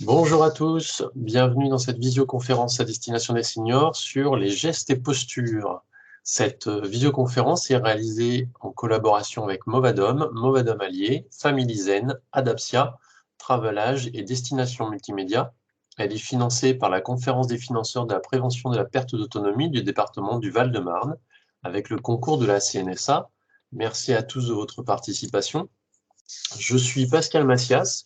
Bonjour à tous, bienvenue dans cette visioconférence à destination des seniors sur les gestes et postures. Cette visioconférence est réalisée en collaboration avec Movadom, Movadom Allié, Family Zen, Adapsia, Travelage et Destination Multimédia. Elle est financée par la Conférence des financeurs de la prévention de la perte d'autonomie du département du Val-de-Marne avec le concours de la CNSA. Merci à tous de votre participation. Je suis Pascal Macias.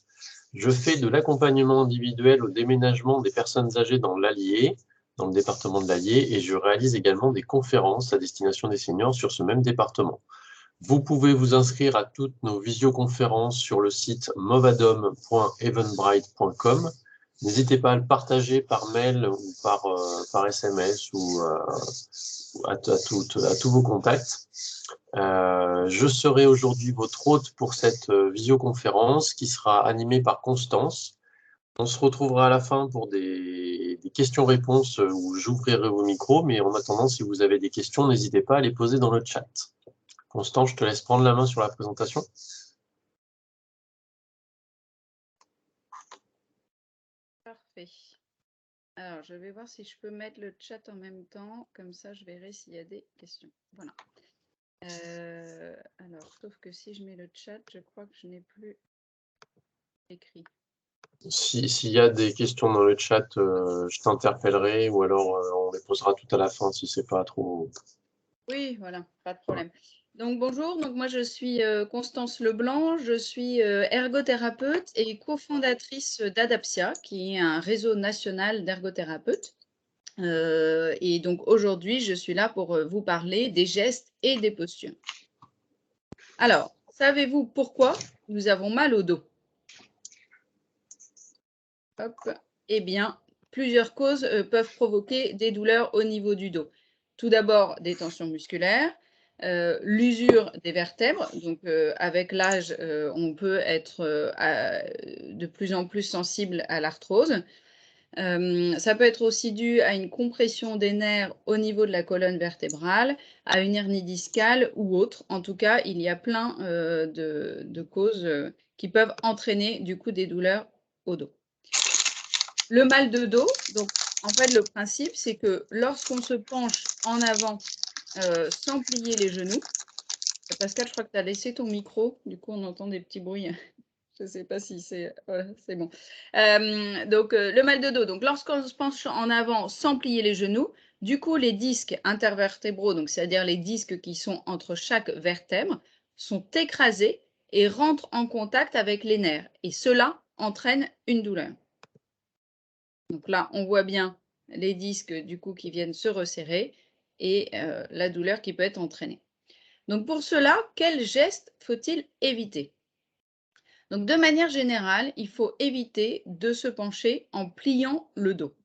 Je fais de l'accompagnement individuel au déménagement des personnes âgées dans l'Allier, dans le département de l'Allier, et je réalise également des conférences à destination des seniors sur ce même département. Vous pouvez vous inscrire à toutes nos visioconférences sur le site movadom.eventbrite.com. N'hésitez pas à le partager par mail ou par SMS ou à tous vos contacts. Je serai aujourd'hui votre hôte pour cette visioconférence qui sera animée par Constance. On se retrouvera à la fin pour des questions-réponses où j'ouvrirai vos micros, mais en attendant, si vous avez des questions, n'hésitez pas à les poser dans le chat. Constance, je te laisse prendre la main sur la présentation. Parfait. Alors, je vais voir si je peux mettre le chat en même temps. Comme ça, je verrai s'il y a des questions. Voilà. Alors, sauf que si je mets le chat, je crois que je n'ai plus écrit. S'il y a des questions dans le chat, je t'interpellerai ou alors on les posera tout à la fin si c'est pas trop... Oui, voilà, pas de problème. Donc, bonjour. Donc, moi, je suis Constance Leblanc. Je suis ergothérapeute et cofondatrice d'Adapsia, qui est un réseau national d'ergothérapeutes. Et donc, aujourd'hui, je suis là pour vous parler des gestes et des postures. Alors, savez-vous pourquoi nous avons mal au dos? Hop. Eh bien, plusieurs causes peuvent provoquer des douleurs au niveau du dos. Tout d'abord, des tensions musculaires, l'usure des vertèbres. Donc, avec l'âge, on peut être de plus en plus sensible à l'arthrose. Ça peut être aussi dû à une compression des nerfs au niveau de la colonne vertébrale, à une hernie discale ou autre. En tout cas, il y a plein de causes qui peuvent entraîner du coup des douleurs au dos. Le mal de dos, donc en fait le principe c'est que lorsqu'on se penche en avant sans plier les genoux, Pascal, je crois que tu as laissé ton micro, du coup on entend des petits bruits. Je ne sais pas si c'est... Voilà, c'est bon. Donc, le mal de dos. Donc, lorsqu'on se penche en avant sans plier les genoux, du coup, les disques intervertébraux, donc c'est-à-dire les disques qui sont entre chaque vertèbre, sont écrasés et rentrent en contact avec les nerfs. Et cela entraîne une douleur. Donc là, on voit bien les disques, du coup, qui viennent se resserrer et la douleur qui peut être entraînée. Donc, pour cela, quel geste faut-il éviter? Donc, de manière générale, il faut éviter de se pencher en pliant le dos.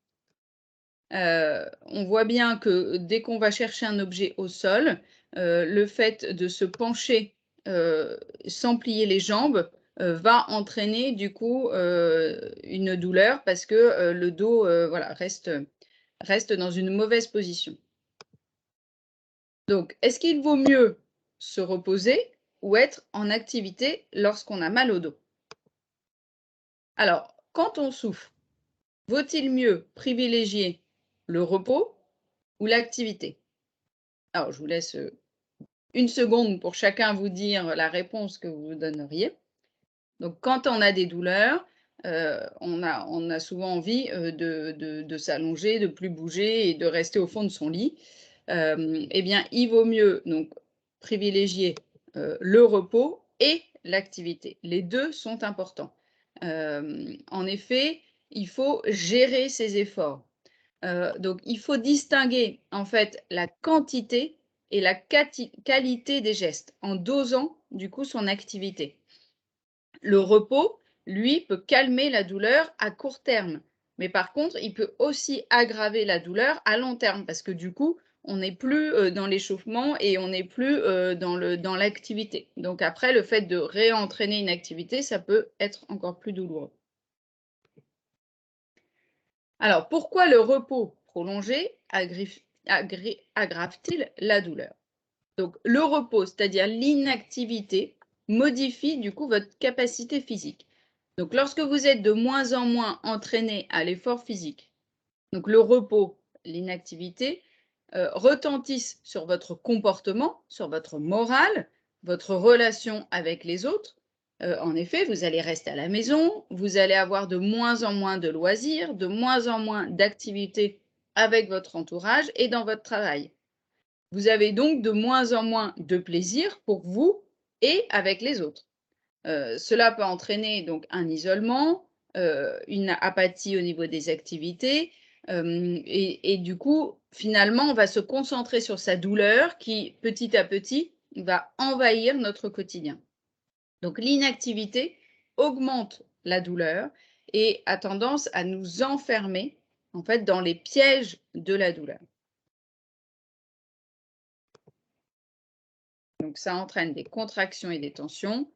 On voit bien que dès qu'on va chercher un objet au sol, le fait de se pencher sans plier les jambes va entraîner du coup une douleur parce que le dos voilà, reste dans une mauvaise position. Donc, est-ce qu'il vaut mieux se reposer ou être en activité lorsqu'on a mal au dos? Alors, quand on souffre, vaut-il mieux privilégier le repos ou l'activité? Alors, je vous laisse une seconde pour chacun vous dire la réponse que vous donneriez. Donc, quand on a des douleurs, on a souvent envie de s'allonger, de plus bouger et de rester au fond de son lit. Eh bien, il vaut mieux donc privilégier le repos et l'activité. Les deux sont importants. En effet, il faut gérer ses efforts. Donc, il faut distinguer en fait la quantité et la qualité des gestes en dosant du coup son activité. Le repos, lui, peut calmer la douleur à court terme, mais par contre, il peut aussi aggraver la douleur à long terme parce que du coup, on n'est plus dans l'échauffement et on n'est plus dans l'activité. Donc après, le fait de réentraîner une activité, ça peut être encore plus douloureux. Alors, pourquoi le repos prolongé aggrave-t-il la douleur? Donc, le repos, c'est-à-dire l'inactivité, modifie du coup votre capacité physique. Donc, lorsque vous êtes de moins en moins entraîné à l'effort physique, donc le repos, l'inactivité, retentissent sur votre comportement, sur votre morale, votre relation avec les autres. En effet, vous allez rester à la maison, vous allez avoir de moins en moins de loisirs, de moins en moins d'activités avec votre entourage et dans votre travail. Vous avez donc de moins en moins de plaisir pour vous et avec les autres. Cela peut entraîner donc un isolement, une apathie au niveau des activités, et du coup, finalement, on va se concentrer sur sa douleur qui, petit à petit, va envahir notre quotidien. Donc l'inactivité augmente la douleur et a tendance à nous enfermer, en fait, dans les pièges de la douleur. Donc ça entraîne des contractions et des tensions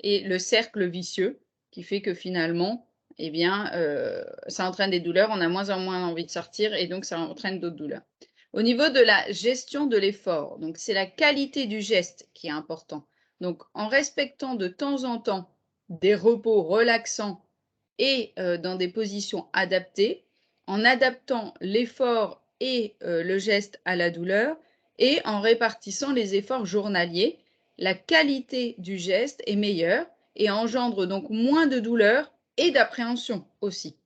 et le cercle vicieux qui fait que finalement, eh bien, ça entraîne des douleurs, on a moins en moins envie de sortir et donc ça entraîne d'autres douleurs. Au niveau de la gestion de l'effort, donc c'est la qualité du geste qui est important. Donc en respectant de temps en temps des repos relaxants et dans des positions adaptées, en adaptant l'effort et le geste à la douleur, et en répartissant les efforts journaliers, la qualité du geste est meilleure et engendre donc moins de douleur et d'appréhension aussi.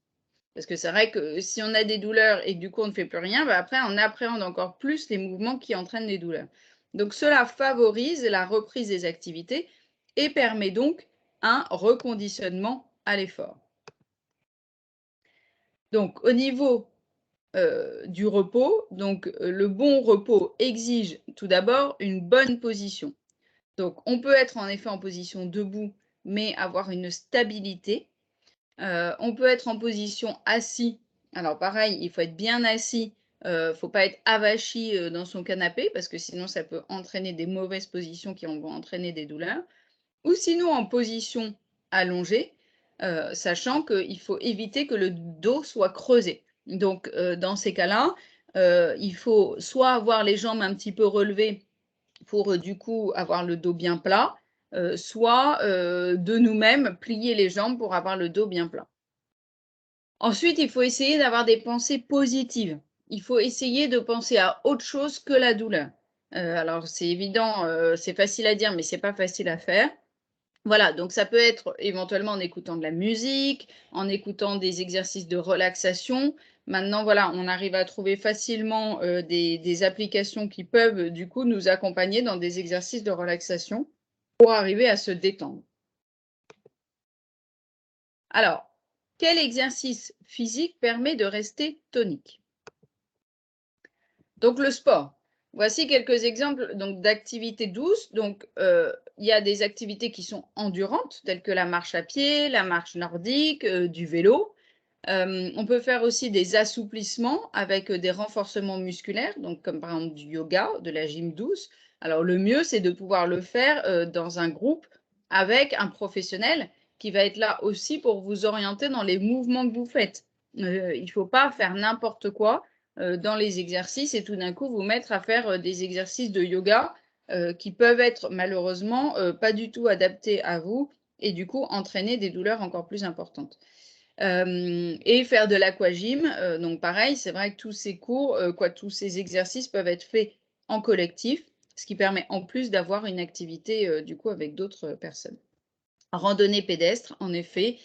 Parce que c'est vrai que si on a des douleurs et que du coup on ne fait plus rien, bah après on appréhende encore plus les mouvements qui entraînent les douleurs. Donc cela favorise la reprise des activités et permet donc un reconditionnement à l'effort. Donc au niveau du repos. Donc, le bon repos exige tout d'abord une bonne position. Donc, on peut être en effet en position debout, mais avoir une stabilité. On peut être en position assis. Alors, pareil, il faut être bien assis. Il ne faut pas être avachi dans son canapé parce que sinon, ça peut entraîner des mauvaises positions qui vont entraîner des douleurs. Ou sinon, en position allongée, sachant qu'il faut éviter que le dos soit creusé. Donc, dans ces cas-là, il faut soit avoir les jambes un petit peu relevées pour, du coup, avoir le dos bien plat, soit, de nous-mêmes, plier les jambes pour avoir le dos bien plat. Ensuite, il faut essayer d'avoir des pensées positives. Il faut essayer de penser à autre chose que la douleur. Alors c'est évident, c'est facile à dire, mais c'est pas facile à faire. Voilà, donc ça peut être éventuellement en écoutant de la musique, en écoutant des exercices de relaxation. Maintenant, voilà, on arrive à trouver facilement des applications qui peuvent du coup nous accompagner dans des exercices de relaxation pour arriver à se détendre. Alors, quel exercice physique permet de rester tonique? Donc le sport. Voici quelques exemples donc d'activités douces. Donc, il y a des activités qui sont endurantes, telles que la marche à pied, la marche nordique, du vélo. On peut faire aussi des assouplissements avec, des renforcements musculaires, donc comme par exemple du yoga, de la gym douce. Alors le mieux, c'est de pouvoir le faire, dans un groupe avec un professionnel qui va être là aussi pour vous orienter dans les mouvements que vous faites. Il ne faut pas faire n'importe quoi, dans les exercices et tout d'un coup vous mettre à faire, des exercices de yoga, qui peuvent être malheureusement, pas du tout adaptés à vous et du coup entraîner des douleurs encore plus importantes. Et faire de l'aquagym, donc pareil, c'est vrai que tous ces cours, tous ces exercices peuvent être faits en collectif, ce qui permet en plus d'avoir une activité, du coup avec d'autres personnes. Randonnée pédestre, en effet,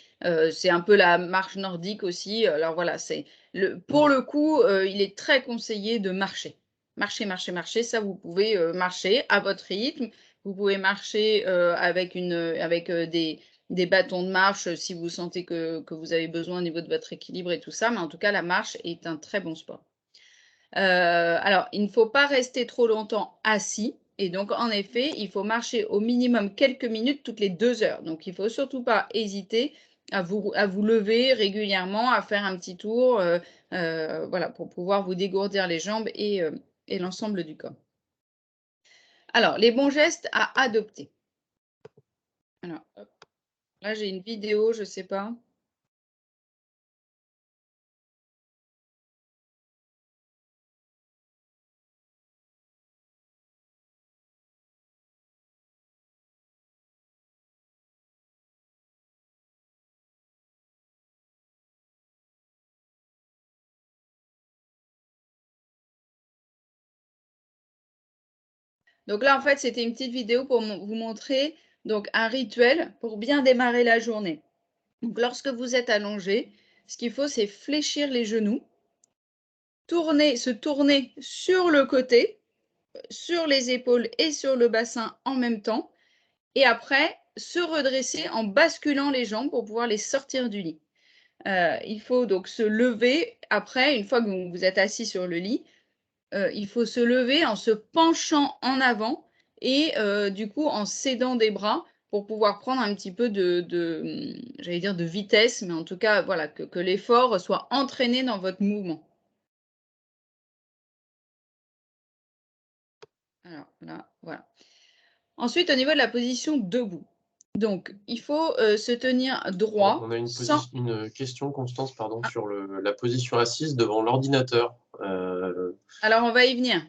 c'est un peu la marche nordique aussi. Alors voilà, pour le coup, il est très conseillé de marcher. Marcher, marcher, marcher, ça vous pouvez, marcher à votre rythme. Vous pouvez marcher, avec, des bâtons de marche, si vous sentez que vous avez besoin au niveau de votre équilibre et tout ça, mais en tout cas, la marche est un très bon sport. Alors, il ne faut pas rester trop longtemps assis et donc en effet, il faut marcher au minimum quelques minutes toutes les 2 heures. Donc il ne faut surtout pas hésiter à vous lever régulièrement, à faire un petit tour, voilà, pour pouvoir vous dégourdir les jambes et l'ensemble du corps. Alors, les bons gestes à adopter. Alors, hop, là j'ai une vidéo, je ne sais pas. Donc là, en fait, c'était une petite vidéo pour vous montrer donc, un rituel pour bien démarrer la journée. Donc, lorsque vous êtes allongé, ce qu'il faut, c'est fléchir les genoux, se tourner sur le côté, sur les épaules et sur le bassin en même temps, et après, se redresser en basculant les jambes pour pouvoir les sortir du lit. Il faut donc se lever après, une fois que vous êtes assis sur le lit, il faut se lever en se penchant en avant et du coup en s'aidant des bras pour pouvoir prendre un petit peu j'allais dire de vitesse, mais en tout cas, voilà, que l'effort soit entraîné dans votre mouvement. Alors là, voilà. Ensuite, au niveau de la position debout. Donc, il faut se tenir droit On a sans... une question, Constance, pardon, sur la position assise devant l'ordinateur. Alors, on va y venir.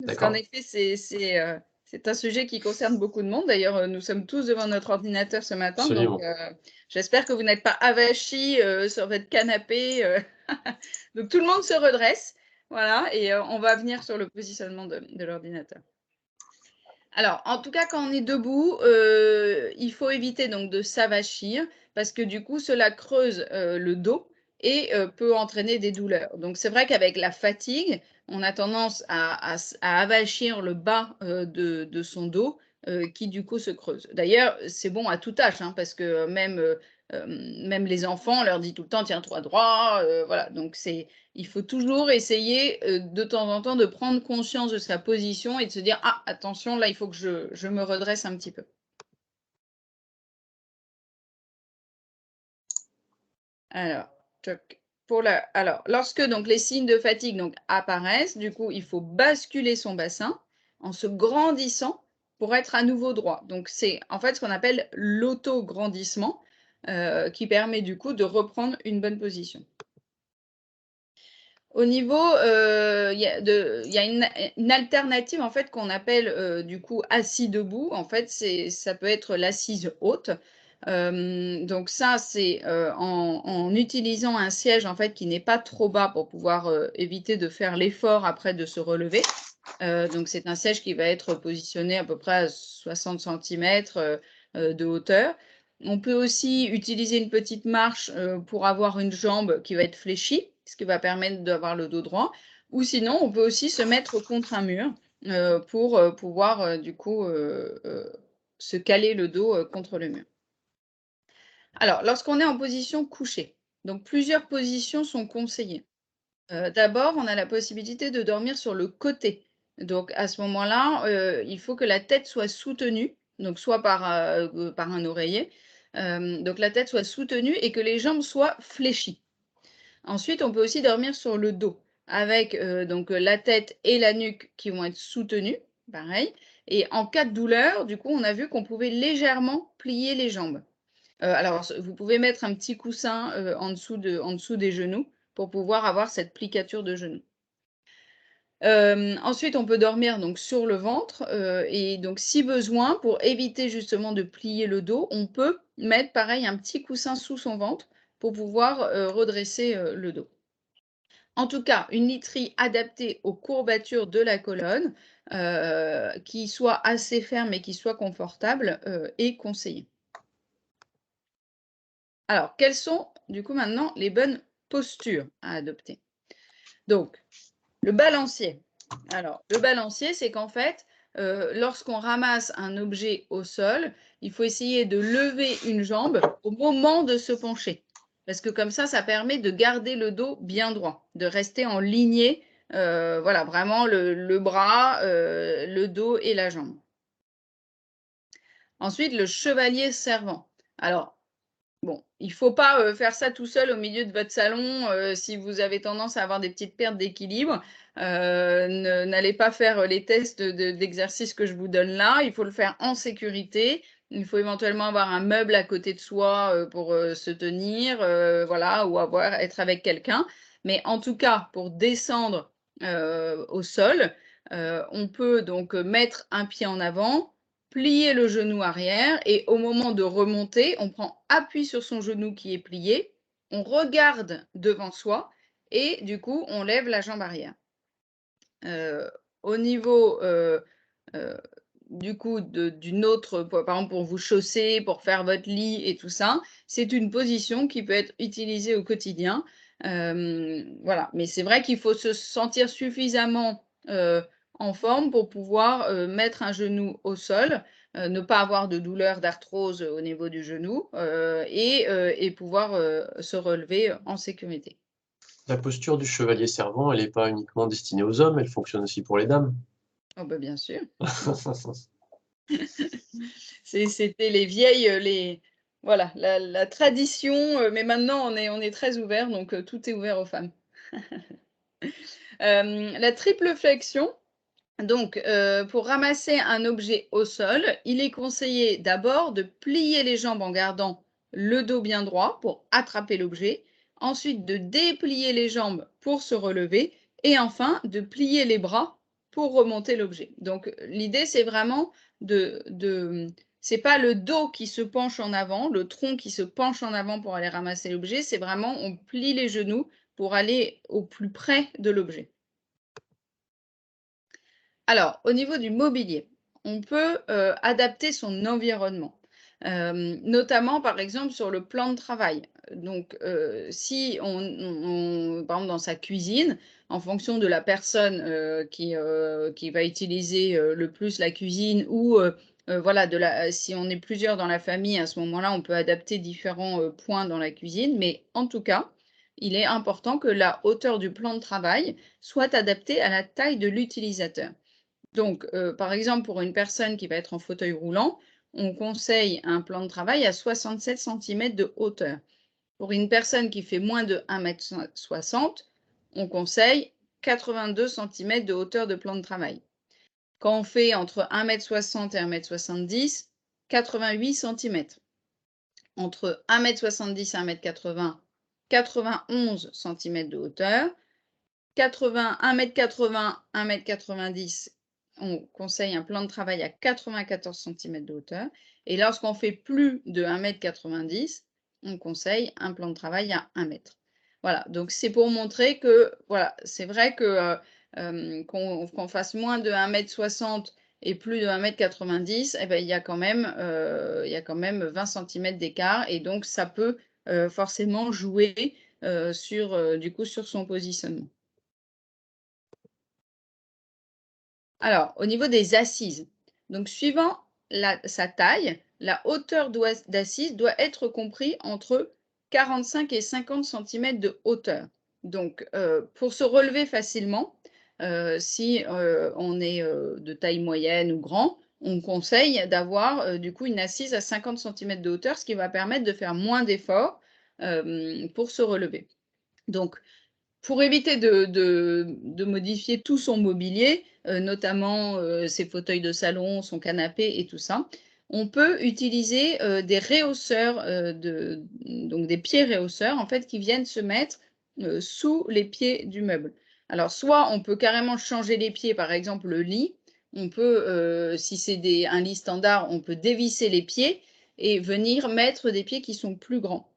Parce qu'en D'accord. effet, c'est un sujet qui concerne beaucoup de monde. D'ailleurs, nous sommes tous devant notre ordinateur ce matin. Donc, Absolument. j'espère que vous n'êtes pas avachis sur votre canapé. Donc, tout le monde se redresse. Voilà. Et on va venir sur le positionnement de l'ordinateur. Alors, en tout cas, quand on est debout, il faut éviter donc de s'avachir parce que du coup, cela creuse le dos et peut entraîner des douleurs. Donc, c'est vrai qu'avec la fatigue, on a tendance à avachir le bas de son dos qui du coup se creuse. D'ailleurs, c'est bon à tout âge hein, parce que même les enfants, on leur dit tout le temps, tiens-toi droit. Voilà, donc il faut toujours essayer de temps en temps de prendre conscience de sa position et de se dire, ah, attention, là, il faut que je me redresse un petit peu. Alors, toc. Alors, lorsque donc, les signes de fatigue donc, apparaissent, du coup, il faut basculer son bassin en se grandissant pour être à nouveau droit. Donc, c'est en fait ce qu'on appelle l'autograndissement qui permet du coup de reprendre une bonne position. Au niveau, il y a une alternative en fait qu'on appelle du coup assis debout. En fait, ça peut être l'assise haute. Donc ça, c'est en utilisant un siège en fait qui n'est pas trop bas pour pouvoir éviter de faire l'effort après de se relever. Donc c'est un siège qui va être positionné à peu près à 60 cm de hauteur. On peut aussi utiliser une petite marche pour avoir une jambe qui va être fléchie, ce qui va permettre d'avoir le dos droit. Ou sinon, on peut aussi se mettre contre un mur pour pouvoir du coup se caler le dos contre le mur. Alors, lorsqu'on est en position couchée, donc plusieurs positions sont conseillées. D'abord, on a la possibilité de dormir sur le côté. Donc à ce moment-là, il faut que la tête soit soutenue, donc soit par un oreiller, donc la tête soit soutenue et que les jambes soient fléchies. Ensuite, on peut aussi dormir sur le dos avec donc la tête et la nuque qui vont être soutenues, pareil. Et en cas de douleur, du coup, on a vu qu'on pouvait légèrement plier les jambes. Alors vous pouvez mettre un petit coussin, en dessous des genoux pour pouvoir avoir cette plicature de genou. Ensuite, on peut dormir donc sur le ventre, et donc si besoin, pour éviter justement de plier le dos, on peut mettre pareil un petit coussin sous son ventre pour pouvoir, redresser, le dos. En tout cas, une literie adaptée aux courbatures de la colonne, qui soit assez ferme et qui soit confortable, est conseillée. Alors, quelles sont du coup maintenant les bonnes postures à adopter? Donc, le balancier. Alors, le balancier, c'est qu'en fait, lorsqu'on ramasse un objet au sol, il faut essayer de lever une jambe au moment de se pencher. Parce que comme ça permet de garder le dos bien droit, de rester en lignée, voilà, vraiment le bras, le dos et la jambe. Ensuite, le chevalier servant. Alors, bon, il ne faut pas faire ça tout seul au milieu de votre salon si vous avez tendance à avoir des petites pertes d'équilibre. N'allez pas faire les tests d'exercice que je vous donne là. Il faut le faire en sécurité. Il faut éventuellement avoir un meuble à côté de soi pour se tenir, voilà, ou être avec quelqu'un. Mais en tout cas, pour descendre au sol, on peut donc mettre un pied en avant, plier le genou arrière et au moment de remonter, on prend appui sur son genou qui est plié, on regarde devant soi et du coup, on lève la jambe arrière. Au niveau du coup, d'une autre, par exemple pour vous chausser, pour faire votre lit et tout ça, c'est une position qui peut être utilisée au quotidien. Voilà, mais c'est vrai qu'il faut se sentir suffisamment en forme pour pouvoir mettre un genou au sol, ne pas avoir de douleur d'arthrose au niveau du genou et pouvoir se relever en sécurité. La posture du chevalier servant, elle n'est pas uniquement destinée aux hommes, elle fonctionne aussi pour les dames. Oh bah, bien sûr. C'était les vieilles, voilà, la tradition, mais maintenant on est très ouvert, donc tout est ouvert aux femmes. La triple flexion, donc pour ramasser un objet au sol, il est conseillé d'abord de plier les jambes en gardant le dos bien droit pour attraper l'objet, ensuite de déplier les jambes pour se relever et enfin de plier les bras pour remonter l'objet. Donc l'idée c'est vraiment c'est pas le dos qui se penche en avant, le tronc qui se penche en avant pour aller ramasser l'objet, c'est vraiment on plie les genoux pour aller au plus près de l'objet. Alors, au niveau du mobilier, on peut adapter son environnement, notamment par exemple sur le plan de travail. Donc, si par exemple dans sa cuisine, en fonction de la personne qui va utiliser le plus la cuisine ou voilà, si on est plusieurs dans la famille, à ce moment-là, on peut adapter différents points dans la cuisine. Mais en tout cas, il est important que la hauteur du plan de travail soit adaptée à la taille de l'utilisateur. Donc, par exemple, pour une personne qui va être en fauteuil roulant, on conseille un plan de travail à 67 cm de hauteur. Pour une personne qui fait moins de 1,60 m, on conseille 82 cm de hauteur de plan de travail. Quand on fait entre 1,60 m et 1,70 m, 88 cm. Entre 1,70 m et 1,80 m, 91 cm de hauteur. 1,80 m, 1,90 m, on conseille un plan de travail à 94 cm de hauteur. Et lorsqu'on fait plus de 1,90 m, on conseille un plan de travail à 1 m. Voilà, donc c'est pour montrer que, voilà, c'est vrai que qu'on fasse moins de 1,60 m et plus de 1,90 m, eh ben, il y a quand même 20 cm d'écart et donc ça peut forcément jouer du coup, sur son positionnement. Alors, au niveau des assises, donc suivant sa taille, la hauteur d'assise doit être comprise entre 45 et 50 cm de hauteur. Donc, pour se relever facilement, si on est de taille moyenne ou grand, on conseille d'avoir du coup une assise à 50 cm de hauteur, ce qui va permettre de faire moins d'efforts pour se relever. Donc, pour éviter de modifier tout son mobilier, notamment ses fauteuils de salon, son canapé et tout ça, on peut utiliser des rehausseurs, donc des pieds rehausseurs, en fait, qui viennent se mettre sous les pieds du meuble. Alors, soit on peut carrément changer les pieds, par exemple le lit, on peut, si c'est un lit standard, on peut dévisser les pieds et venir mettre des pieds qui sont plus grands.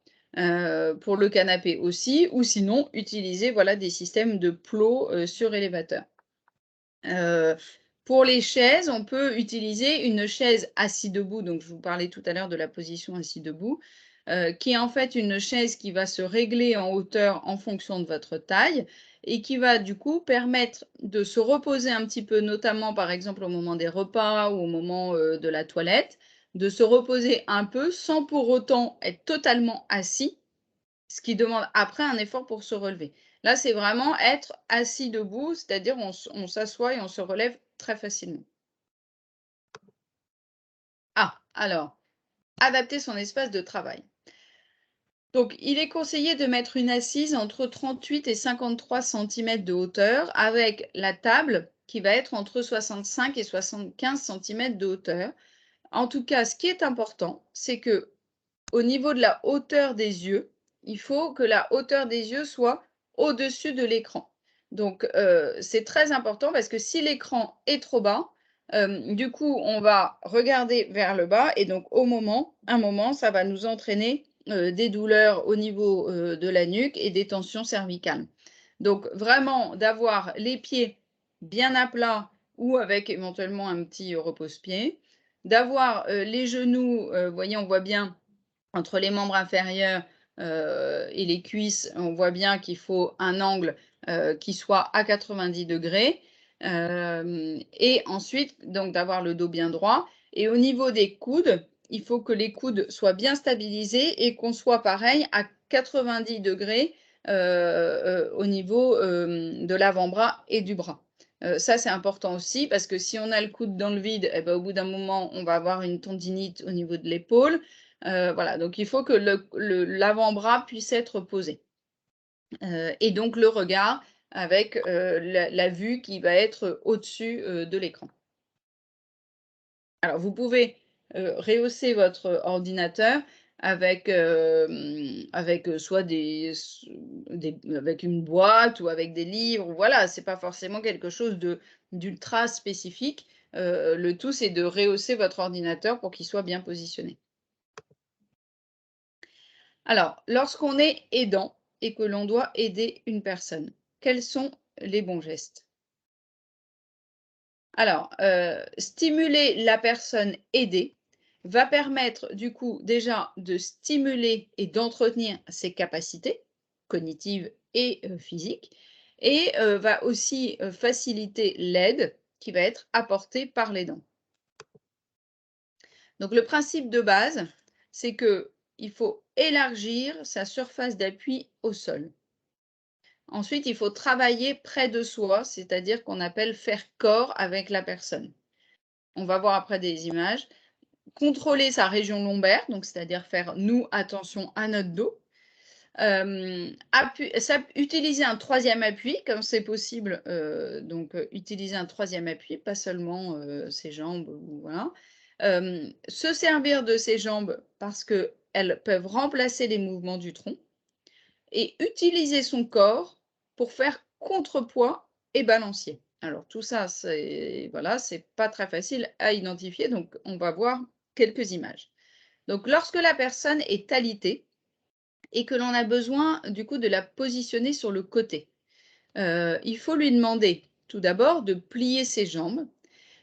Pour le canapé aussi, ou sinon utiliser voilà, des systèmes de plots surélévateurs. Pour les chaises, on peut utiliser une chaise assis debout, donc je vous parlais tout à l'heure de la position assis debout, qui est en fait une chaise qui va se régler en hauteur en fonction de votre taille et qui va du coup permettre de se reposer un petit peu, notamment par exemple au moment des repas ou au moment de la toilette, de se reposer un peu sans pour autant être totalement assis, ce qui demande après un effort pour se relever. Là, c'est vraiment être assis debout, c'est-à-dire on s'assoit et on se relève très facilement. Ah, alors, adapter son espace de travail. Donc, il est conseillé de mettre une assise entre 38 et 53 cm de hauteur avec la table qui va être entre 65 et 75 cm de hauteur. En tout cas, ce qui est important, c'est que au niveau de la hauteur des yeux, il faut que la hauteur des yeux soit au-dessus de l'écran. Donc, c'est très important parce que si l'écran est trop bas, du coup, on va regarder vers le bas et donc un moment, ça va nous entraîner des douleurs au niveau de la nuque et des tensions cervicales. Donc, vraiment, d'avoir les pieds bien à plat ou avec éventuellement un petit repose-pied, d'avoir les genoux, vous voyez, on voit bien entre les membres inférieurs et les cuisses, on voit bien qu'il faut un angle qui soit à 90 degrés. Et ensuite, donc d'avoir le dos bien droit. Et au niveau des coudes, il faut que les coudes soient bien stabilisés et qu'on soit pareil à 90 degrés au niveau de l'avant-bras et du bras. Ça, c'est important aussi parce que si on a le coude dans le vide, eh ben, au bout d'un moment, on va avoir une tendinite au niveau de l'épaule. Voilà, donc il faut que l'avant-bras puisse être posé. Et donc le regard avec la vue qui va être au-dessus de l'écran. Alors vous pouvez rehausser votre ordinateur avec, soit avec une boîte ou avec des livres. Voilà, c'est pas forcément quelque chose d'ultra spécifique. Le tout, c'est de rehausser votre ordinateur pour qu'il soit bien positionné. Alors, lorsqu'on est aidant et que l'on doit aider une personne, quels sont les bons gestes? Alors, stimuler la personne aidée va permettre du coup déjà de stimuler et d'entretenir ses capacités cognitives et physiques et va aussi faciliter l'aide qui va être apportée par l'aidant. Donc le principe de base, c'est qu'il faut élargir sa surface d'appui au sol. Ensuite, il faut travailler près de soi, c'est-à-dire qu'on appelle faire corps avec la personne. On va voir après des images. Contrôler sa région lombaire, donc c'est-à-dire faire nous attention à notre dos. Utiliser un troisième appui, comme c'est possible, utiliser un troisième appui, pas seulement ses jambes, voilà. Se servir de ses jambes parce qu'elles peuvent remplacer les mouvements du tronc et utiliser son corps pour faire contrepoids et balancier. Alors tout ça, c'est voilà, c'est pas très facile à identifier, donc on va voir quelques images. Donc lorsque la personne est alitée et que l'on a besoin du coup de la positionner sur le côté, il faut lui demander tout d'abord de plier ses jambes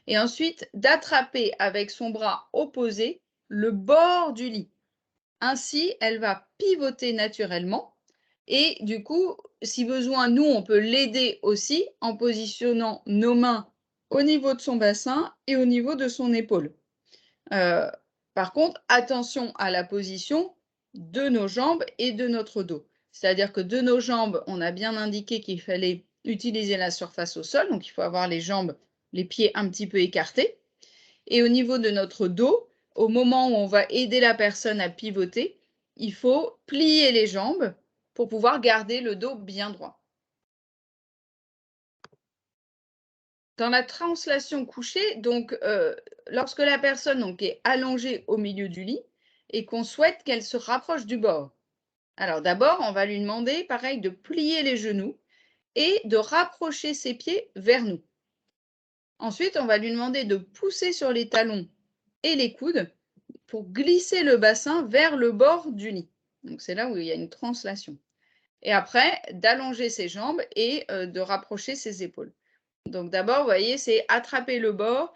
et ensuite d'attraper avec son bras opposé le bord du lit. Ainsi, elle va pivoter naturellement et du coup, si besoin, nous, on peut l'aider aussi en positionnant nos mains au niveau de son bassin et au niveau de son épaule. Par contre, attention à la position de nos jambes et de notre dos. C'est-à-dire que de nos jambes, on a bien indiqué qu'il fallait utiliser la surface au sol, donc il faut avoir les jambes, les pieds un petit peu écartés. Et au niveau de notre dos, au moment où on va aider la personne à pivoter, il faut plier les jambes pour pouvoir garder le dos bien droit. Dans la translation couchée, donc, lorsque la personne donc, est allongée au milieu du lit et qu'on souhaite qu'elle se rapproche du bord. Alors d'abord, on va lui demander, pareil, de plier les genoux et de rapprocher ses pieds vers nous. Ensuite, on va lui demander de pousser sur les talons et les coudes pour glisser le bassin vers le bord du lit. Donc c'est là où il y a une translation. Et après, d'allonger ses jambes et de rapprocher ses épaules. Donc d'abord, vous voyez, c'est attraper le bord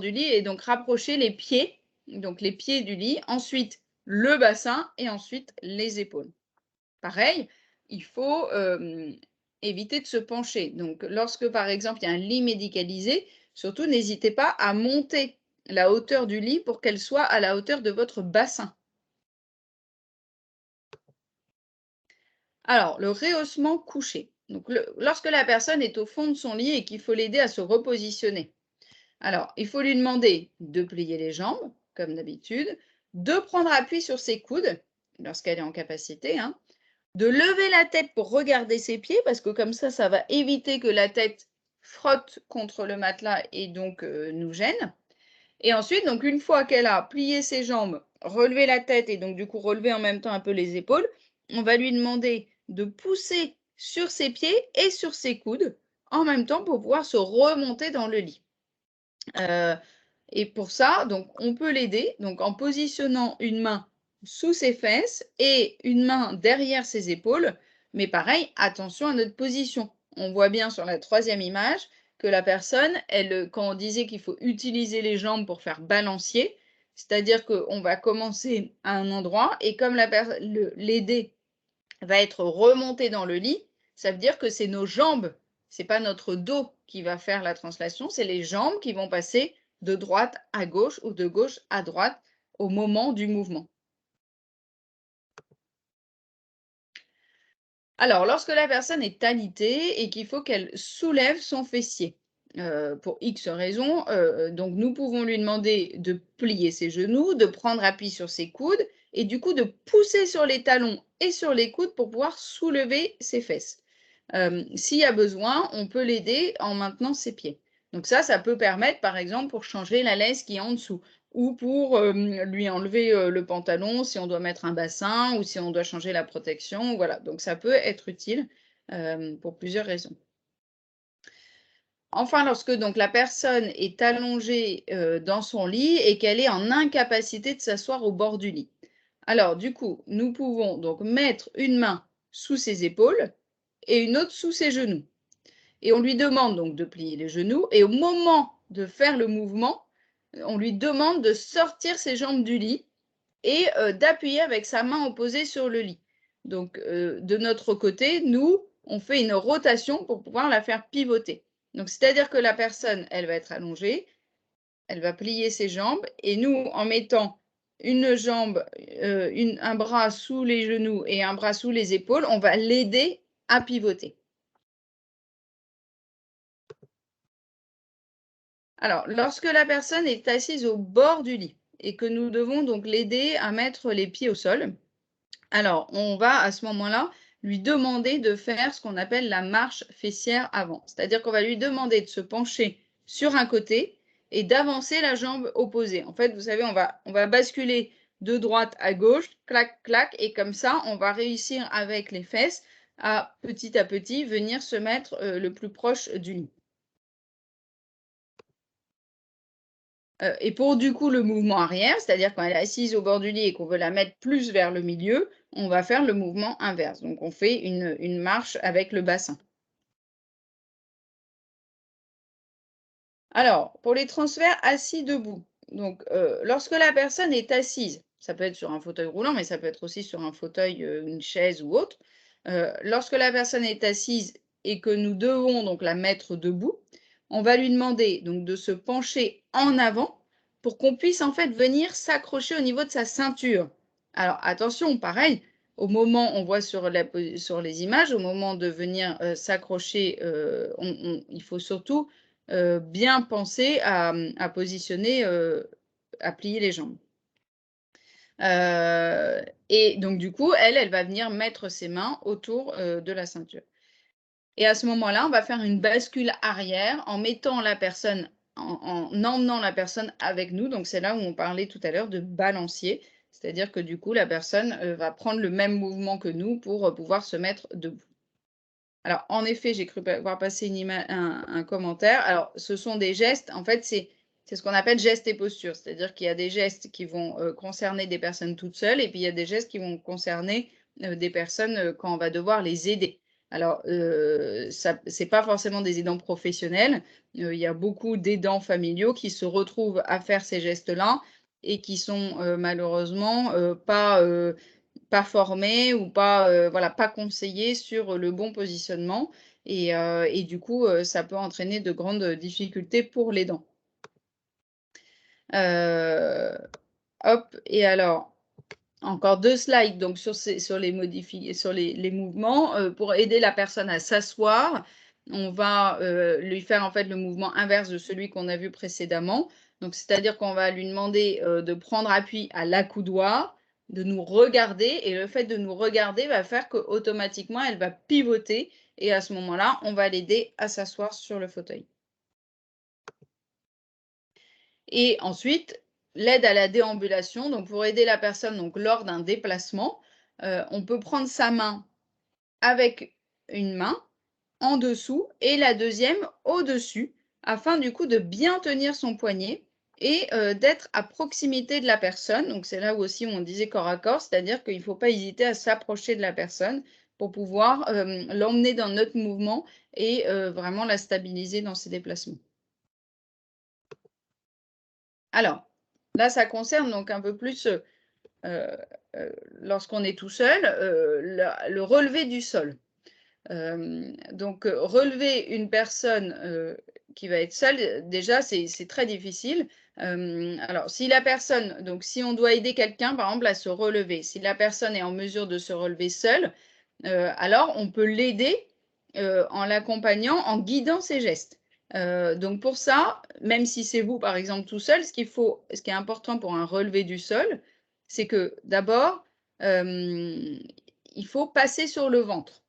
du lit et donc rapprocher les pieds, donc les pieds du lit, ensuite le bassin et ensuite les épaules. Pareil, il faut éviter de se pencher. Donc lorsque par exemple il y a un lit médicalisé, surtout n'hésitez pas à monter la hauteur du lit pour qu'elle soit à la hauteur de votre bassin. Alors, le rehaussement couché. Donc, lorsque la personne est au fond de son lit et qu'il faut l'aider à se repositionner. Alors, il faut lui demander de plier les jambes, comme d'habitude, de prendre appui sur ses coudes, lorsqu'elle est en capacité, hein, de lever la tête pour regarder ses pieds, parce que comme ça va éviter que la tête frotte contre le matelas et donc nous gêne. Et ensuite, donc une fois qu'elle a plié ses jambes, relevé la tête et donc du coup relevé en même temps un peu les épaules, on va lui demander de pousser sur ses pieds et sur ses coudes en même temps pour pouvoir se remonter dans le lit. Et pour ça, donc on peut l'aider donc en positionnant une main sous ses fesses et une main derrière ses épaules. Mais pareil, attention à notre position. On voit bien sur la troisième image que la personne, quand on disait qu'il faut utiliser les jambes pour faire balancier, c'est-à-dire qu'on va commencer à un endroit et comme l'aider va être remonté dans le lit, ça veut dire que c'est nos jambes, c'est pas notre dos qui va faire la translation, c'est les jambes qui vont passer de droite à gauche ou de gauche à droite au moment du mouvement. Alors, lorsque la personne est alitée et qu'il faut qu'elle soulève son fessier, pour X raisons, donc nous pouvons lui demander de plier ses genoux, de prendre appui sur ses coudes et du coup de pousser sur les talons et sur les coudes pour pouvoir soulever ses fesses. S'il y a besoin, on peut l'aider en maintenant ses pieds. Donc ça peut permettre, par exemple, pour changer la laisse qui est en dessous ou pour lui enlever le pantalon si on doit mettre un bassin ou si on doit changer la protection. Voilà, donc ça peut être utile pour plusieurs raisons. Enfin, lorsque donc la personne est allongée dans son lit et qu'elle est en incapacité de s'asseoir au bord du lit. Alors, du coup, nous pouvons donc mettre une main sous ses épaules et une autre sous ses genoux. Et on lui demande donc de plier les genoux et au moment de faire le mouvement, on lui demande de sortir ses jambes du lit et d'appuyer avec sa main opposée sur le lit. Donc, de notre côté, nous, on fait une rotation pour pouvoir la faire pivoter. Donc, c'est-à-dire que la personne, elle va être allongée, elle va plier ses jambes et nous, en mettant une jambe, un bras sous les genoux et un bras sous les épaules, on va l'aider à pivoter. Alors, lorsque la personne est assise au bord du lit et que nous devons donc l'aider à mettre les pieds au sol, alors on va à ce moment-là lui demander de faire ce qu'on appelle la marche fessière avant. C'est-à-dire qu'on va lui demander de se pencher sur un côté et d'avancer la jambe opposée. En fait, vous savez, on va basculer de droite à gauche, clac, clac, et comme ça, on va réussir avec les fesses à petit venir se mettre le plus proche du lit. Et pour du coup le mouvement arrière, c'est-à-dire quand elle est assise au bord du lit et qu'on veut la mettre plus vers le milieu, on va faire le mouvement inverse. Donc on fait une marche avec le bassin. Alors, pour les transferts assis debout, donc lorsque la personne est assise, ça peut être sur un fauteuil roulant, mais ça peut être aussi sur un fauteuil, une chaise ou autre. Lorsque la personne est assise et que nous devons donc la mettre debout, on va lui demander donc de se pencher en avant pour qu'on puisse en fait venir s'accrocher au niveau de sa ceinture. Alors attention, pareil, au moment, on voit sur les images, au moment de venir s'accrocher, il faut surtout bien penser à positionner, à plier les jambes. Et donc du coup, elle va venir mettre ses mains autour, de la ceinture. Et à ce moment-là, on va faire une bascule arrière en mettant la personne en emmenant la personne avec nous. Donc c'est là où on parlait tout à l'heure de balancier. C'est-à-dire que du coup, la personne, va prendre le même mouvement que nous pour, pouvoir se mettre debout. Alors, en effet, j'ai cru voir passer un commentaire. Alors, ce sont des gestes, en fait, c'est ce qu'on appelle gestes et postures. C'est-à-dire qu'il y a des gestes qui vont concerner des personnes toutes seules et puis il y a des gestes qui vont concerner des personnes quand on va devoir les aider. Alors, ce n'est pas forcément des aidants professionnels. Il y a beaucoup d'aidants familiaux qui se retrouvent à faire ces gestes-là et qui sont malheureusement pas formés ou pas, voilà, pas conseillés sur le bon positionnement et du coup, ça peut entraîner de grandes difficultés pour l'aidant. Hop et alors, encore 2 slides donc sur les mouvements, pour aider la personne à s'asseoir, on va, lui faire en fait le mouvement inverse de celui qu'on a vu précédemment. Donc c'est-à-dire qu'on va lui demander, de prendre appui à l'accoudoir, de nous regarder et le fait de nous regarder va faire qu'automatiquement elle va pivoter et à ce moment-là, on va l'aider à s'asseoir sur le fauteuil. Et ensuite, l'aide à la déambulation, donc pour aider la personne donc, lors d'un déplacement, on peut prendre sa main avec une main en dessous et la deuxième au-dessus, afin du coup de bien tenir son poignet et d'être à proximité de la personne. Donc c'est là où aussi on disait corps à corps, c'est-à-dire qu'il ne faut pas hésiter à s'approcher de la personne pour pouvoir l'emmener dans notre mouvement et vraiment la stabiliser dans ses déplacements. Alors, là, ça concerne donc un peu plus, lorsqu'on est tout seul, le relevé du sol. Donc, relever une personne qui va être seule, déjà, c'est très difficile. Alors, si la personne, donc si on doit aider quelqu'un, par exemple, à se relever, si la personne est en mesure de se relever seule, alors on peut l'aider en l'accompagnant, en guidant ses gestes. Donc pour ça, même si c'est vous, par exemple, tout seul, ce qui est important pour un relevé du sol, c'est que d'abord, il faut passer sur le ventre.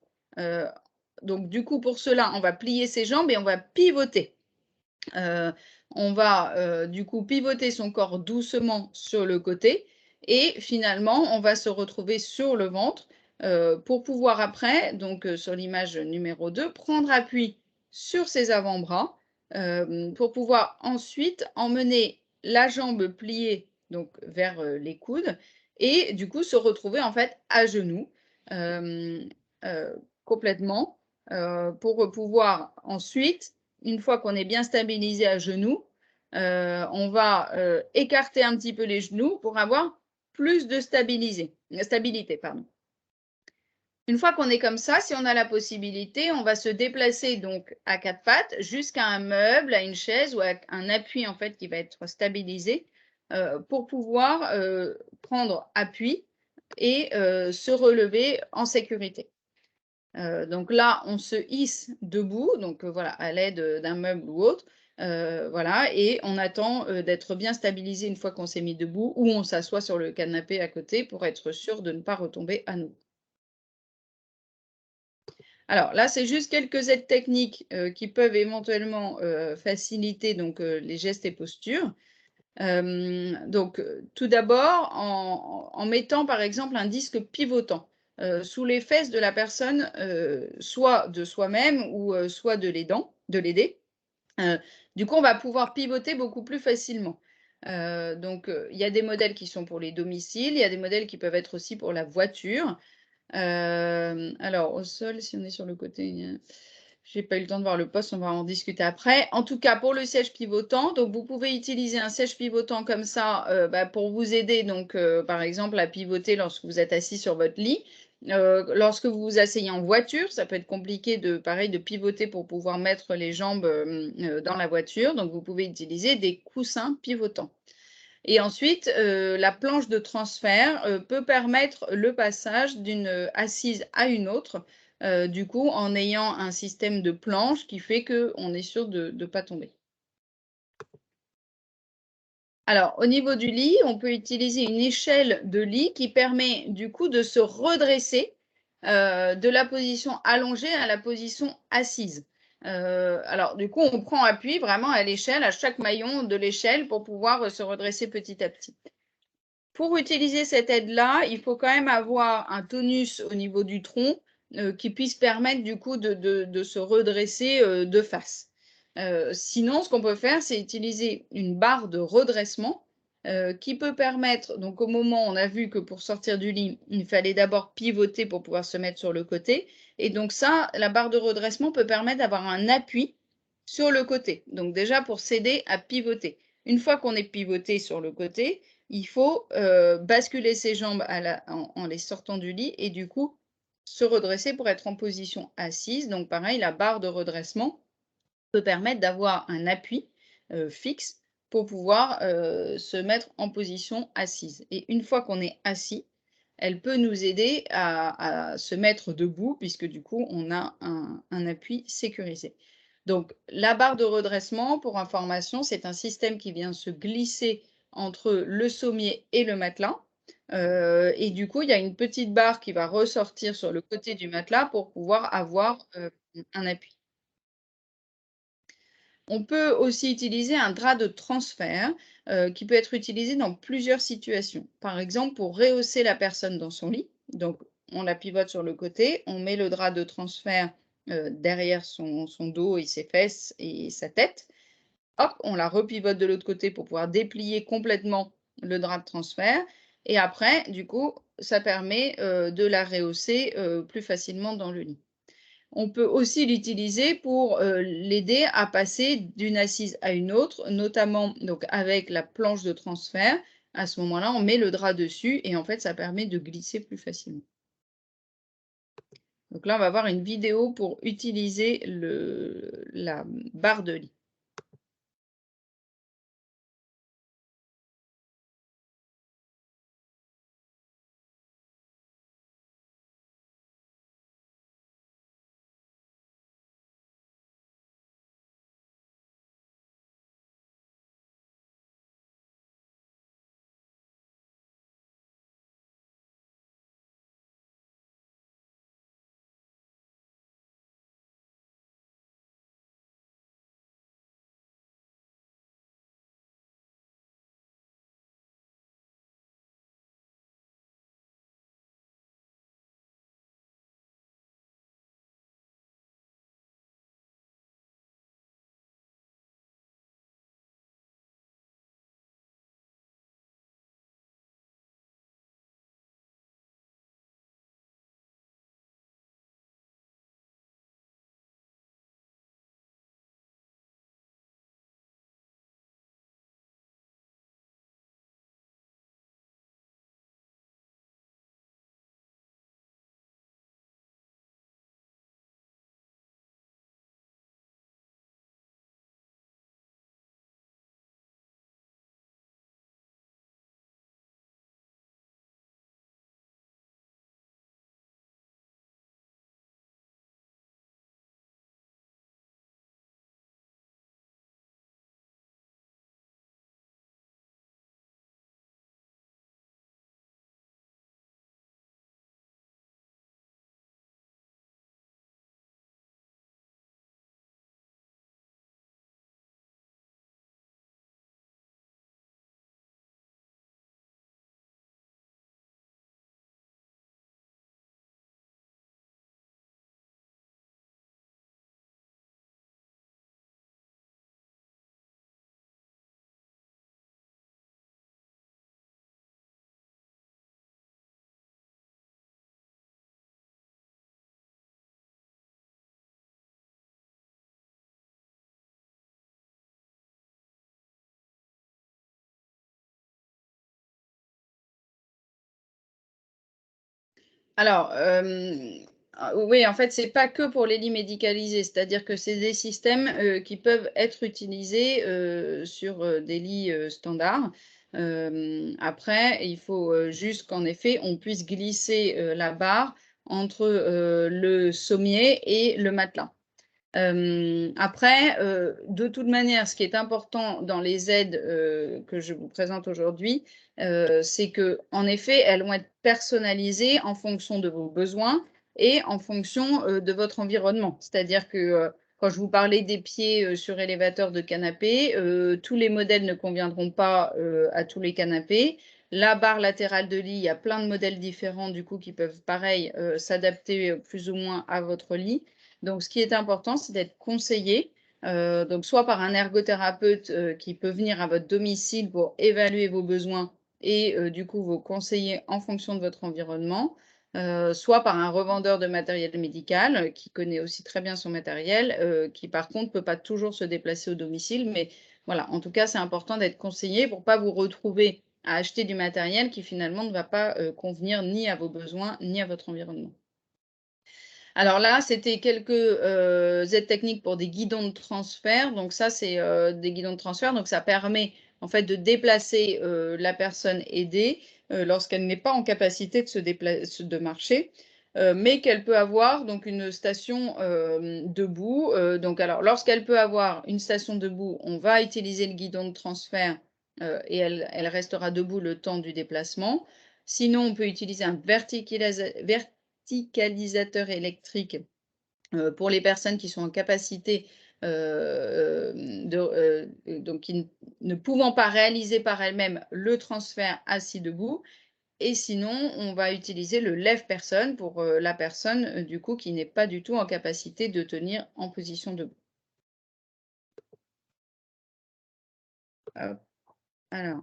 Donc du coup, pour cela, on va plier ses jambes et on va pivoter. On va du coup pivoter son corps doucement sur le côté et finalement, on va se retrouver sur le ventre pour pouvoir après, donc sur l'image numéro 2, prendre appui sur ses avant-bras pour pouvoir ensuite emmener la jambe pliée donc vers les coudes et du coup se retrouver en fait à genoux complètement pour pouvoir ensuite, une fois qu'on est bien stabilisé à genoux, on va écarter un petit peu les genoux pour avoir plus de stabilité. Pardon. Une fois qu'on est comme ça, si on a la possibilité, on va se déplacer donc à quatre pattes jusqu'à un meuble, à une chaise ou à un appui en fait qui va être stabilisé pour pouvoir prendre appui et se relever en sécurité. Donc là, on se hisse debout, donc voilà, à l'aide d'un meuble ou autre, voilà, et on attend d'être bien stabilisé une fois qu'on s'est mis debout, ou on s'assoit sur le canapé à côté pour être sûr de ne pas retomber à nouveau. Alors là, c'est juste quelques aides techniques qui peuvent éventuellement faciliter donc, les gestes et postures. Donc, tout d'abord, en mettant par exemple un disque pivotant sous les fesses de la personne, soit de soi-même ou soit de l'aider. Du coup, on va pouvoir pivoter beaucoup plus facilement. Donc, il y a des modèles qui sont pour les domiciles, il y a des modèles qui peuvent être aussi pour la voiture. Alors, au sol, si on est sur le côté, j'ai pas eu le temps de voir le poste, on va en discuter après. En tout cas, pour le siège pivotant, donc vous pouvez utiliser un siège pivotant comme ça pour vous aider, donc par exemple, à pivoter lorsque vous êtes assis sur votre lit. Lorsque vous vous asseyez en voiture, ça peut être compliqué de pivoter pour pouvoir mettre les jambes dans la voiture. Donc, vous pouvez utiliser des coussins pivotants. Et ensuite, la planche de transfert peut permettre le passage d'une assise à une autre, du coup, en ayant un système de planche qui fait qu'on est sûr de ne pas tomber. Alors, au niveau du lit, on peut utiliser une échelle de lit qui permet du coup de se redresser de la position allongée à la position assise. Alors, du coup, on prend appui vraiment à l'échelle, à chaque maillon de l'échelle pour pouvoir se redresser petit à petit. Pour utiliser cette aide-là, il faut quand même avoir un tonus au niveau du tronc qui puisse permettre du coup de se redresser de face. Sinon, ce qu'on peut faire, c'est utiliser une barre de redressement qui peut permettre, donc au moment, on a vu que pour sortir du lit, il fallait d'abord pivoter pour pouvoir se mettre sur le côté. Et donc ça, la barre de redressement peut permettre d'avoir un appui sur le côté. Donc déjà pour s'aider à pivoter. Une fois qu'on est pivoté sur le côté, il faut basculer ses jambes en les sortant du lit et du coup se redresser pour être en position assise. Donc pareil, la barre de redressement peut permettre d'avoir un appui fixe pour pouvoir se mettre en position assise. Et une fois qu'on est assis, elle peut nous aider à se mettre debout puisque du coup, on a un appui sécurisé. Donc, la barre de redressement, pour information, c'est un système qui vient se glisser entre le sommier et le matelas. Et du coup, il y a une petite barre qui va ressortir sur le côté du matelas pour pouvoir avoir un appui. On peut aussi utiliser un drap de transfert qui peut être utilisé dans plusieurs situations. Par exemple, pour rehausser la personne dans son lit. Donc, on la pivote sur le côté, on met le drap de transfert derrière son dos et ses fesses et sa tête. Hop, on la repivote de l'autre côté pour pouvoir déplier complètement le drap de transfert. Et après, du coup, ça permet de la rehausser plus facilement dans le lit. On peut aussi l'utiliser pour l'aider à passer d'une assise à une autre, notamment donc, avec la planche de transfert. À ce moment-là, on met le drap dessus et en fait, ça permet de glisser plus facilement. Donc là, on va voir une vidéo pour utiliser la barre de lit. Alors, oui, en fait, c'est pas que pour les lits médicalisés, c'est-à-dire que c'est des systèmes, qui peuvent être utilisés, sur, des lits, standards. Après, il faut, juste qu'en effet, on puisse glisser, la barre entre, le sommier et le matelas. Après, de toute manière, ce qui est important dans les aides, que je vous présente aujourd'hui, c'est qu'en effet, elles vont être personnalisées en fonction de vos besoins et en fonction, de votre environnement. C'est-à-dire que, quand je vous parlais des pieds, surélévateurs de canapé, tous les modèles ne conviendront pas, à tous les canapés. La barre latérale de lit, il y a plein de modèles différents du coup qui peuvent pareil, s'adapter, plus ou moins à votre lit. Donc, ce qui est important, c'est d'être conseillé, donc soit par un ergothérapeute, qui peut venir à votre domicile pour évaluer vos besoins et du coup, vous conseiller en fonction de votre environnement, soit par un revendeur de matériel médical, qui connaît aussi très bien son matériel, qui par contre ne peut pas toujours se déplacer au domicile. Mais voilà, en tout cas, c'est important d'être conseillé pour pas vous retrouver à acheter du matériel qui finalement ne va pas, convenir ni à vos besoins, ni à votre environnement. Alors là, c'était quelques, aides techniques pour des guidons de transfert. Donc ça, c'est, des guidons de transfert. Donc ça permet, en fait, de déplacer, la personne aidée, lorsqu'elle n'est pas en capacité de de marcher, mais qu'elle peut avoir donc une station, debout. Donc alors lorsqu'elle peut avoir une station debout, on va utiliser le guidon de transfert, et elle restera debout le temps du déplacement. Sinon, on peut utiliser un verticalisateur électrique, pour les personnes qui sont en capacité, donc qui ne pouvant pas réaliser par elles-mêmes le transfert assis debout. Et sinon, on va utiliser le lève-personne pour, la personne, du coup, qui n'est pas du tout en capacité de tenir en position debout. Hop, alors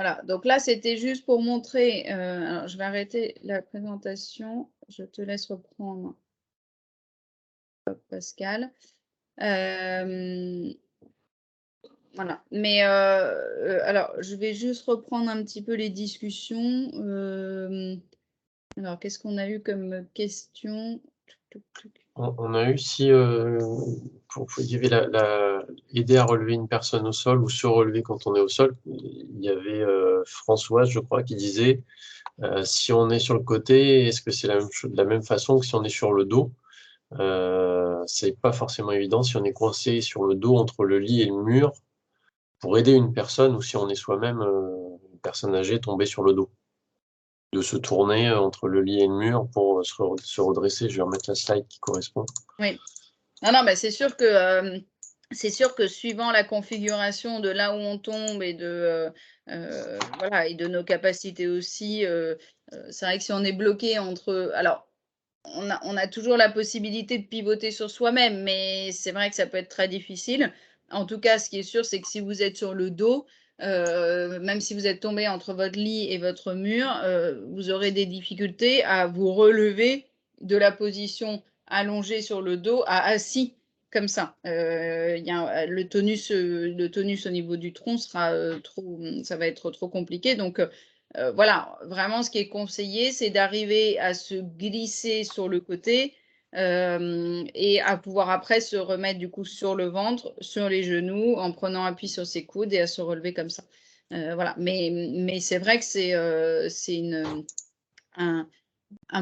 Voilà, donc là, c'était juste pour montrer. Alors, je vais arrêter la présentation. Je te laisse reprendre, Pascal. Voilà. Mais alors, je vais juste reprendre un petit peu les discussions. Alors, qu'est-ce qu'on a eu comme question? On a eu si il y avait aider à relever une personne au sol ou se relever quand on est au sol. Il y avait Françoise, je crois, qui disait si on est sur le côté, est-ce que c'est la même chose, de la même façon que si on est sur le dos? C'est pas forcément évident si on est coincé sur le dos entre le lit et le mur pour aider une personne ou si on est soi-même une personne âgée tombée sur le dos. De se tourner entre le lit et le mur pour se redresser. Je vais remettre la slide qui correspond. Oui. Non, mais c'est sûr que suivant la configuration de là où on tombe et voilà, et de nos capacités aussi, c'est vrai que si on est bloqué entre. Alors, on a toujours la possibilité de pivoter sur soi-même, mais c'est vrai que ça peut être très difficile. En tout cas, ce qui est sûr, c'est que si vous êtes sur le dos, même si vous êtes tombé entre votre lit et votre mur, vous aurez des difficultés à vous relever de la position allongée sur le dos à assis comme ça. Le tonus au niveau du tronc sera ça va être trop compliqué. Donc, voilà, vraiment, ce qui est conseillé, c'est d'arriver à se glisser sur le côté et à pouvoir après se remettre du coup sur le ventre, sur les genoux, en prenant appui sur ses coudes et à se relever comme ça. Voilà, mais c'est vrai que c'est un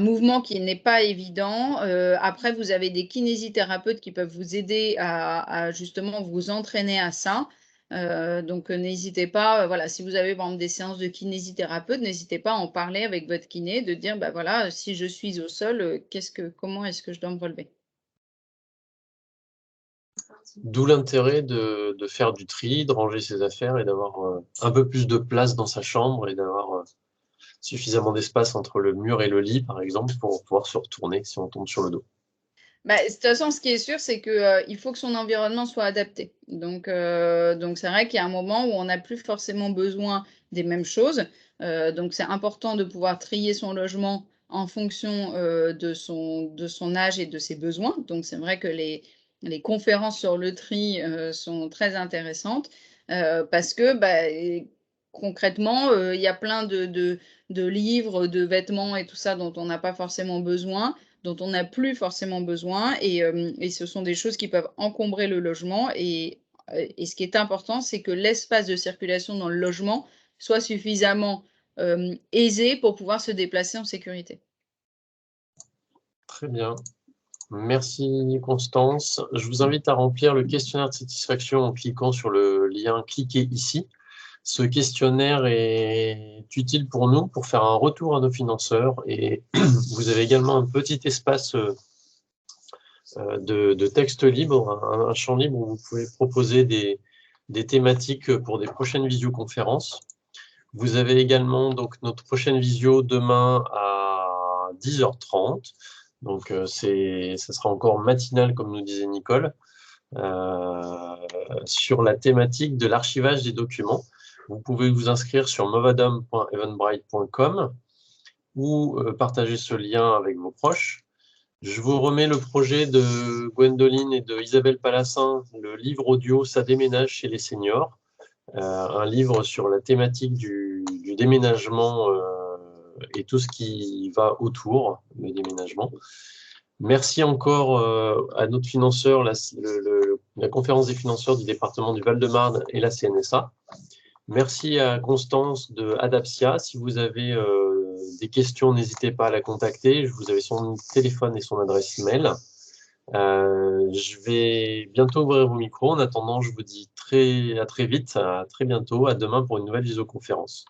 mouvement qui n'est pas évident. Après, vous avez des kinésithérapeutes qui peuvent vous aider à justement vous entraîner à ça. Donc, n'hésitez pas, voilà, si vous avez par exemple des séances de kinésithérapeute, n'hésitez pas à en parler avec votre kiné, de dire, bah voilà, si je suis au sol, comment est-ce que je dois me relever? D'où l'intérêt de faire du tri, de ranger ses affaires et d'avoir un peu plus de place dans sa chambre et d'avoir suffisamment d'espace entre le mur et le lit, par exemple, pour pouvoir se retourner si on tombe sur le dos. Bah, de toute façon, ce qui est sûr, c'est que, il faut que son environnement soit adapté. Donc c'est vrai qu'il y a un moment où on n'a plus forcément besoin des mêmes choses. Donc c'est important de pouvoir trier son logement en fonction, de son âge et de ses besoins. Donc c'est vrai que les conférences sur le tri, sont très intéressantes, parce que, bah, concrètement, il y a plein de livres, de vêtements et tout ça dont on n'a pas forcément besoin, dont on n'a plus forcément besoin et ce sont des choses qui peuvent encombrer le logement et ce qui est important, c'est que l'espace de circulation dans le logement soit suffisamment, aisé pour pouvoir se déplacer en sécurité. Très bien. Merci Constance. Je vous invite à remplir le questionnaire de satisfaction en cliquant sur le lien « Cliquez ici ». Ce questionnaire est utile pour nous pour faire un retour à nos financeurs et vous avez également un petit espace de texte libre, un champ libre où vous pouvez proposer des thématiques pour des prochaines visioconférences. Vous avez également donc notre prochaine visio demain à 10h30. Donc ça sera encore matinal comme nous disait Nicole, sur la thématique de l'archivage des documents. Vous pouvez vous inscrire sur movadom.eventbrite.com ou partager ce lien avec vos proches. Je vous remets le projet de Gwendoline et de Isabelle Palassin, le livre audio « Ça déménage chez les seniors », un livre sur la thématique du déménagement et tout ce qui va autour du déménagement. Merci encore à notre financeur, la conférence des financeurs du département du Val-de-Marne et la CNSA. Merci à Constance de Adapsia. Si vous avez des questions, n'hésitez pas à la contacter. Vous avez son téléphone et son adresse email. Je vais bientôt ouvrir vos micros. En attendant, je vous dis à très vite, à très bientôt, à demain pour une nouvelle visioconférence.